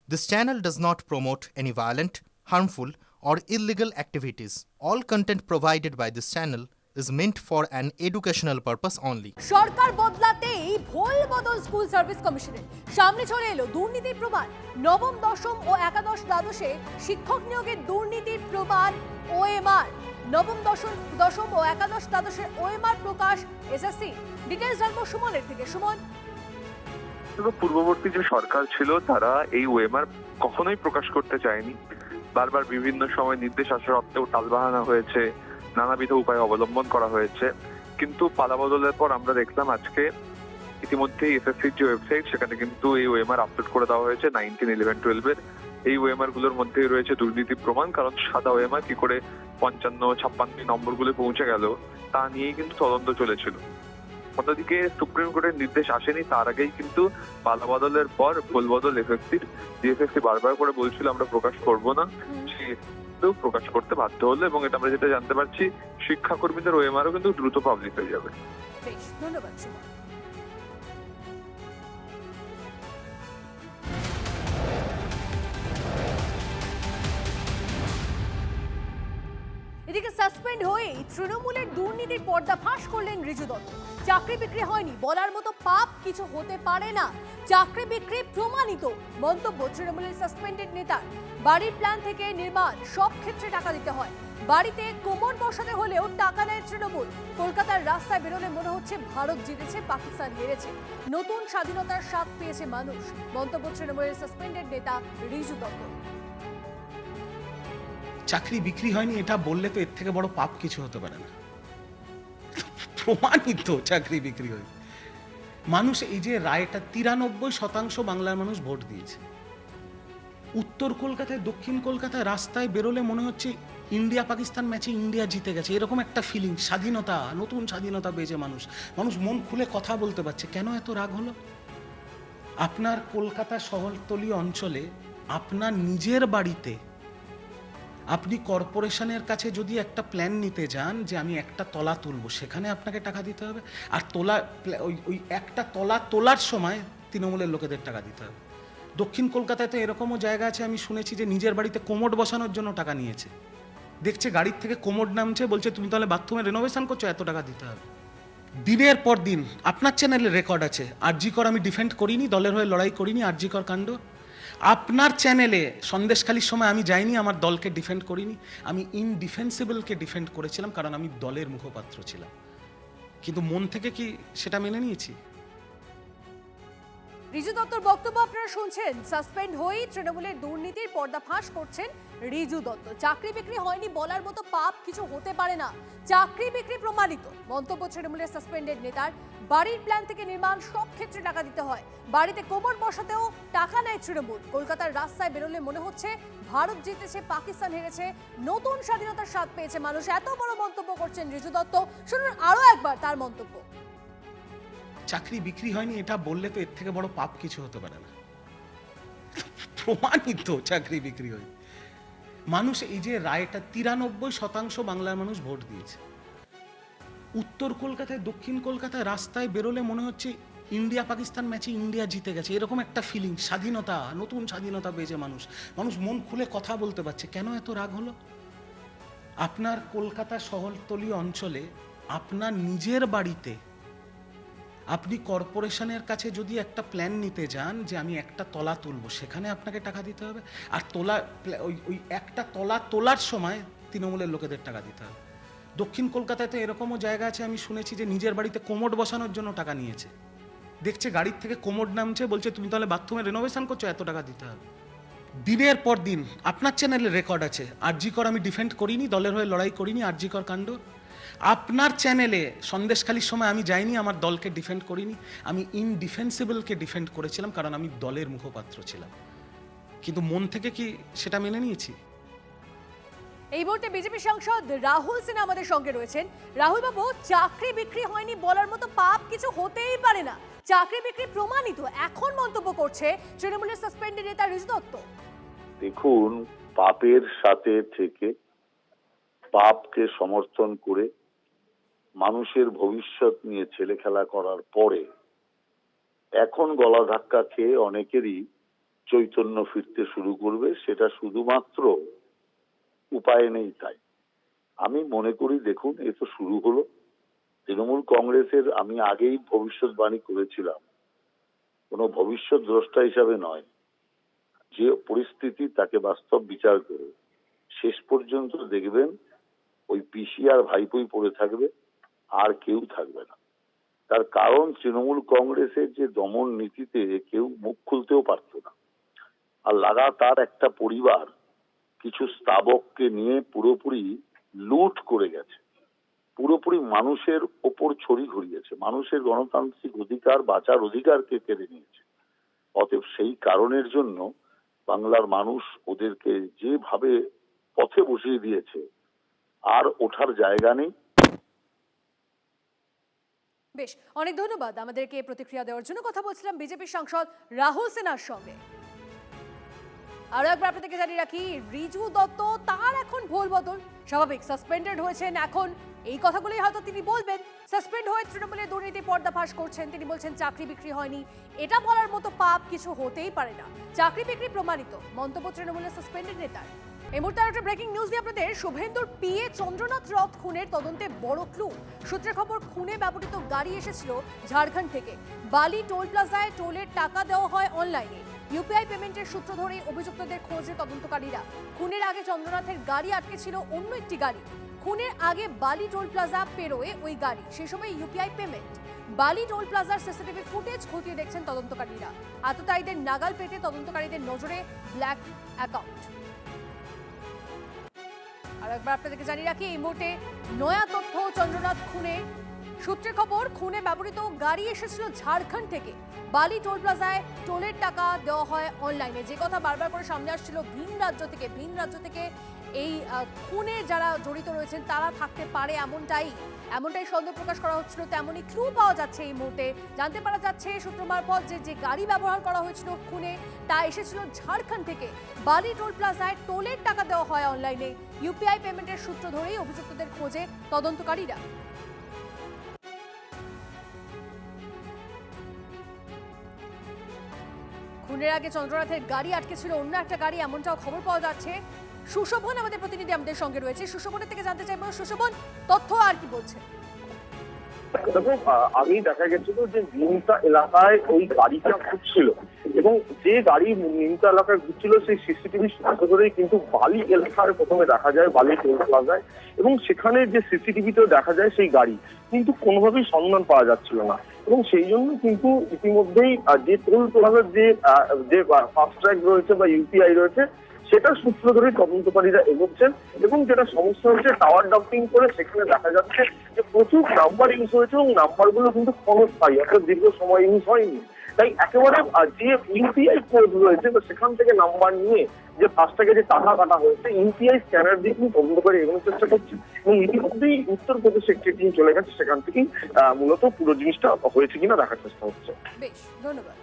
This channel does not promote any violent, harmful, or illegal activities. All content provided by this channel is meant for an educational purpose only. সরকার বদলাতেই ভোল বদল school service কমিশনের সামনে চলে এলো দুর্নীতির প্রমাণ। নবম, দশম ও একাদশ দ্বাদশে শিক্ষক নিয়োগের দুর্নীতির প্রমাণ ওএমআর। নবম, দশম ও একাদশ দ্বাদশের ওএমআর প্রকাশ এসএসসি। ডিটেইলস জানবো সুমনের থেকে। সুমন, পূর্ববর্তী যে সরকার ছিল তারা এই ওএমআর কখনোই প্রকাশ করতে চায়নি। বারবার বিভিন্ন সময় নির্দেশ আসা সত্ত্বেও টালবাহানা হয়েছে, নানাবিধ উপায় অবলম্বন করা হয়েছে। কিন্তু পালাবদলের পর আমরা দেখলাম আজকে ইতিমধ্যেই এসএসসির যে ওয়েবসাইট সেখানে কিন্তু এই ওএমআর আপলোড করে দেওয়া হয়েছে 9, 11, 12 এই ওএমআর গুলোর মধ্যেই রয়েছে দুর্নীতির প্রমাণ। কারণ সাদা ওএমআর কি করে 55, 56 নম্বরগুলো পৌঁছে গেল তা নিয়েই কিন্তু তদন্ত চলেছিল। অন্যদিকে সুপ্রিম কোর্টের নির্দেশ আসেনি তার আগেই কিন্তু পালাবদলের পর ভোলবদল এসএসসি বারবার করে বলছিল আমরা প্রকাশ করব না, সেটাও প্রকাশ করতে বাধ্য হলো। এবং এটা আমরা যেটা জানতে পারছি, শিক্ষাকর্মীদের ওএমআরও কিন্তু দ্রুত পাবলিক হয়ে যাবে। বেশ, ধন্যবাদ সুমন। এদিকে সাসপেন্ড হয়ে তৃণমূলের দুর্নীতির পর্দাফাঁস করলেন ঋজু দত্ত। চাকরি বিক্রি হয়নি বলার মতো পাপ কিছু হতে পারে না, চাকরি বিক্রি প্রমাণিত মন্তব্য তৃণমূলের সাসপেন্ডেড নেতার। বাড়ির প্ল্যান থেকে নির্মাণ সব ক্ষেত্রে টাকা দিতে হয়, বাড়িতে কোমর বসাতে হলেও টাকা নেয় তৃণমূল। কলকাতার রাস্তায় বেরোলে মনে হচ্ছে ভারত জিতেছে, পাকিস্তান হেরেছে, নতুন স্বাধীনতার স্বাদ পেয়েছে মানুষ, মন্তব্য তৃণমূলের সাসপেন্ডেড নেতা ঋজু দত্ত। চাকরি বিক্রি হয়নি এটা বললে তো এর থেকে বড় পাপ কিছু হতে পারে না। প্রমাণিত চাকরি বিক্রি হয়। মানুষ এই যে রায়টা 93% বাংলার মানুষ ভোট দিয়েছে। উত্তর কলকাতায়, দক্ষিণ কলকাতায় রাস্তায় বেরোলে মনে হচ্ছে ইন্ডিয়া পাকিস্তান ম্যাচে ইন্ডিয়া জিতে গেছে, এরকম একটা ফিলিং। স্বাধীনতা, নতুন স্বাধীনতা পেয়েছে মানুষ। মানুষ মন খুলে কথা বলতে পারছে। কেন এত রাগ হলো? আপনার কলকাতা শহরতলি অঞ্চলে আপনার নিজের বাড়িতে আপনি কর্পোরেশনের কাছে যদি একটা প্ল্যান নিতে যান যে আমি একটা তলা তুলবো, সেখানে আপনাকে টাকা দিতে হবে। আর ওই একটা তলা তোলার সময় তৃণমূলের লোকেদের টাকা দিতে হবে। দক্ষিণ কলকাতায় তো এরকমও জায়গা আছে, আমি শুনেছি যে নিজের বাড়িতে কোমোড বসানোর জন্য টাকা নিয়েছে। দেখছে গাড়ির থেকে কোমোড নামছে, বলছে তুমি তাহলে বাথরুমে রেনোভেশন করছো, এত টাকা দিতে হবে। দিনের পর দিন আপনার চ্যানেলে রেকর্ড আছে। আরজি কর আমি ডিফেন্ড করিনি, দলের হয়ে লড়াই করিনি। আরজি কর কাণ্ড আপনার চ্যানেলে সন্দেশখালির সময় আমি যাইনি, আমার দলকে ডিফেন্ড করিনি, আমি ইনডিফেন্সিবলকে ডিফেন্ড করেছিলাম, কারণ আমি দলের মুখপাত্র ছিলাম। কিন্তু মন থেকে কি সেটা মেনে নিয়েছি? ঋজু দত্তর বক্তব্য আপনারা শুনছেন। সাসপেন্ড হয়ে তৃণমূলের দুর্নীতির পর্দাফাঁস করছেন ঋজু দত্ত। চাকরি বিক্রি হয়নি বলার মতো পাপ কিছু হতে পারে না, চাকরি বিক্রি প্রমাণিত মন্তব্য তৃণমূলের সাসপেন্ডেড নেতার। বাড়ির প্ল্যান থেকে নির্মাণ সব ক্ষেত্রে টাকা দিতে হয়, বাড়িতে কোমর বসাতেও টাকা নেয় তৃণমূল। কলকাতার রাস্তায় বেরোলে মনে হচ্ছে ভারত জিতেছে, পাকিস্তান হেরেছে, নতুন স্বাধীনতার স্বাদ পেয়েছে মানুষ। এত বড় মন্তব্য করছেন ঋজু দত্ত। শুনুন আরো একবার তার মন্তব্য। চাকরি বিক্রি হয়নি এটা বললে তো এর থেকে বড় পাপ কিছু হতে পারে না। প্রমাণিত চাকরি বিক্রি হয়। মানুষ এই যে রায়টা 93% বাংলার মানুষ ভোট দিয়েছে। উত্তর কলকাতায়, দক্ষিণ কলকাতায় রাস্তায় বেরোলে মনে হচ্ছে ইন্ডিয়া পাকিস্তান ম্যাচে ইন্ডিয়া জিতে গেছে, এরকম একটা ফিলিং। স্বাধীনতা, নতুন স্বাধীনতা পেয়েছে মানুষ। মানুষ মন খুলে কথা বলতে পারছে। কেন এত রাগ হলো? আপনার কলকাতা শহরতলি অঞ্চলে আপনার নিজের বাড়িতে আপনি কর্পোরেশনের কাছে যদি একটা প্ল্যান নিতে যান যে আমি একটা তলা তুলবো, সেখানে আপনাকে টাকা দিতে হবে। আর ওই একটা তলা তোলার সময় তৃণমূলের লোকেদের টাকা দিতে হবে। দক্ষিণ কলকাতায় তো এরকমও জায়গা আছে, আমি শুনেছি যে নিজের বাড়িতে কোমোড বসানোর জন্য টাকা নিয়েছে। দেখছে গাড়ির থেকে কোমোড নামছে, বলছে তুমি তাহলে বাথরুমে রেনোভেশন করছো, এত টাকা দিতে হবে। দিনের পর দিন আপনার চ্যানেলে রেকর্ড আছে। আরজি কর আমি ডিফেন্ড করিনি, দলের হয়ে লড়াই করিনি। আরজি কর কাণ্ড আপনার চ্যানেলে সন্দেশখালির সময় আমি যাইনি, আমার দলকে ডিফেন্ড করিনি, আমি ইনডিফেন্সিবলকে ডিফেন্ড করেছিলাম, কারণ আমি দলের মুখপাত্র ছিলাম। কিন্তু মন থেকে কি সেটা মেনে নিয়েছি? এই মুহূর্তে বিজেপি সাংসদ রাহুল সিনহা আমাদের সঙ্গে রয়েছেন। রাহুল বাবু, চাকরি বিক্রি হয়নি বলার মতো পাপ কিছু হতেই পারে না, চাকরি বিক্রি প্রমাণিত, এখন মন্তব্য করছে তৃণমূলের সাসপেন্ডেড নেতা ঋজু দত্ত। দেখুন, পাপের সাথে থেকে পাপকে সমর্থন করে মানুষের ভবিষ্যৎ নিয়ে ছেলেখেলা করার পরে এখন গলা ধাক্কা খেয়ে অনেকেরই চৈতন্য ফিরতে শুরু করবে, সেটা শুধুমাত্র উপায় নেই। তাই আমি মনে করি, দেখুন, এ তো শুরু হলো। তৃণমূল কংগ্রেসের আমি আগেই ভবিষ্যৎবাণী করেছিলাম, কোনো ভবিষ্যৎ দ্রষ্টা হিসাবে নয়, যে পরিস্থিতি তাকে বাস্তব বিচার করে শেষ পর্যন্ত দেখবেন ওই পিসি আর ভাইপোই পড়ে থাকবে, আর কেউ থাকবে না। তার কারণ তৃণমূল কংগ্রেসের যে দমন নীতিতে কেউ মুখ খুলতেও পারত না। আর লাগাতার একটা পরিবার কিছু স্থাবককে নিয়ে পুরোপুরি লুট করে গেছে, পুরোপুরি মানুষের ওপর ছড়ি ঘুরিয়েছে, মানুষের গণতান্ত্রিক অধিকার, বাঁচার অধিকারকে কেড়ে নিয়েছে। অতএব সেই কারণের জন্য বাংলার মানুষ ওদেরকে যেভাবে পথে বসিয়ে দিয়েছে, আর ওঠার জায়গা নেই। বেশ, অনেক ধন্যবাদ আমাদেরকে প্রতিক্রিয়া দেওয়ার জন্য। কথা বলছিলাম বিজেপি সাংসদ রাহুল সিনহার সঙ্গে। আরো একবার আপনাদেরকে জানিয়ে রাখি, রিজু দত্ত তার এখন ভোল বদল স্বাভাবিক, সাসপেন্ডেড হয়েছেন। এখন এই কথাগুলোই হয়তো তিনি বলবেন। সাসপেন্ড হয়ে তৃণমূলের দুর্নীতি পর্দাফাশ করছেন। তিনি বলছেন চাকরি বিক্রি হয়নি, এটা বলার মতো পাপ কিছু হতেই পারে না। চাকরি বিক্রি প্রমাণিত, মন্তব্য তৃণমূলের সাসপেন্ডেড নেতার। এই মুহূর্তে একটা ব্রেকিং নিউজ দিয়ে আপনাদের। শুভেন্দুর পিএ চন্দ্রনাথ রথ খুনের তদন্তে বড় ক্লু। সূত্রের খবর, খুনে ব্যবহৃত গাড়ি এসেছিল ঝাড়খণ্ড থেকে। বালি টোল প্লাজায় টোলের টাকা দেওয়া হয় অনলাইনে। ইউপিআই পেমেন্টের সূত্র ধরে অভিযুক্তদের খোঁজে তদন্তকারীরা। খুনের আগে চন্দ্রনাথের গাড়ি আটকে ছিল অন্য একটি গাড়ি। খুনের আগে বালি টোল প্লাজা পেরোয় ওই গাড়ি, সে সময় ইউপিআই পেমেন্ট। বালি টোল প্লাজার সিসিটিভি ফুটেজ খতিয়ে দেখছেন তদন্তকারীরা। আততায়ীদের নাগাল পেতে তদন্তকারীদের নজরে ব্ল্যাক অ্যাকাউন্ট। আর একবার আপনাদেরকে জানিয়ে রাখি, এই মুহূর্তে নয়া তথ্য চন্দ্রনাথ খুনে। সূত্রের খবর, খুনে ব্যবহৃত গাড়ি এসেছিল ঝাড়খণ্ড থেকে। বালি টোল প্লাজায় টোলের টাকা দেওয়া হয় অনলাইনে। যে কথা বারবার করে সামনে আসছিল, ভিন রাজ্য থেকে এই খুনে যারা জড়িত রয়েছেন তারা থাকতে পারে, এমনটাই সন্দেহ প্রকাশ করা হচ্ছিল। তেমনই ক্লু পাওয়া যাচ্ছে এই মুহূর্তে। জানতে পারা যাচ্ছে সূত্র মারফত যে গাড়ি ব্যবহার করা হয়েছিল খুনে, তা এসেছিল ঝাড়খণ্ড থেকে। বালি টোল প্লাজায় টোলের টাকা দেওয়া হয় অনলাইনে। ইউপিআই পেমেন্টের সূত্র ধরেই অভিযুক্তদের খোঁজে তদন্তকারীরা। খুনের আগে চন্দ্রনাথের গাড়ি আটকে ছিল অন্য একটা গাড়ি, এমনটাও খবর পাওয়া যাচ্ছে। সুশোভন আমাদের প্রতিনিধি আমাদের সঙ্গে রয়েছে। সুশোভনের থেকে জানতে চাইবো, সুশোভন, তথ্য আর কি বলছে? দেখো, আগেই দেখা গেছিল যে নিমতা এলাকায় ওই গাড়িটা ঘুরছিল, এবং যে গাড়ি নিমতা এলাকায় ঘুরছিল সেই সিসিটিভি সূত্র ধরেই কিন্তু বালি এলাকায় প্রথমে দেখা যায়, বালি টোল প্লাজায়, এবং সেখানে যে সিসিটিভিতেও দেখা যায় সেই গাড়ি, কিন্তু কোনোভাবেই সন্ধান পাওয়া যাচ্ছিল না। এবং সেই জন্য কিন্তু ইতিমধ্যেই যে টোল প্লাজার যে ফাস্ট ট্র্যাক রয়েছে বা ইউপিআই রয়েছে, সেটা সূত্র ধরে তদন্তকারীরা এগোচ্ছেন। এবং যেটা সমস্যা হচ্ছে, টাওয়ার ডাম্পিং করে সেখানে দেখা যাচ্ছে যে প্রচুর নাম্বার ইউজ হয়েছে, এবং নাম্বারগুলো কিন্তু ক্ষণস্থায়ী, অর্থাৎ দীর্ঘ সময় ইউজ হয়নি। তাই একেবারে যে ইউপিআই কোড রয়েছে সেখান থেকে নাম্বার নিয়ে যে ফাস্ট্যাগে যে টাকা কাটা হয়েছে, ইউপিআই স্ক্যানার দিয়ে কিন্তু তদন্ত করে এগোনোর চেষ্টা করছে। এবং ইতিমধ্যেই উত্তরপ্রদেশে একটি টিম চলে গেছে, সেখান থেকেই মূলত পুরো জিনিসটা হয়েছে কিনা দেখার চেষ্টা হচ্ছে। বেশ, ধন্যবাদ।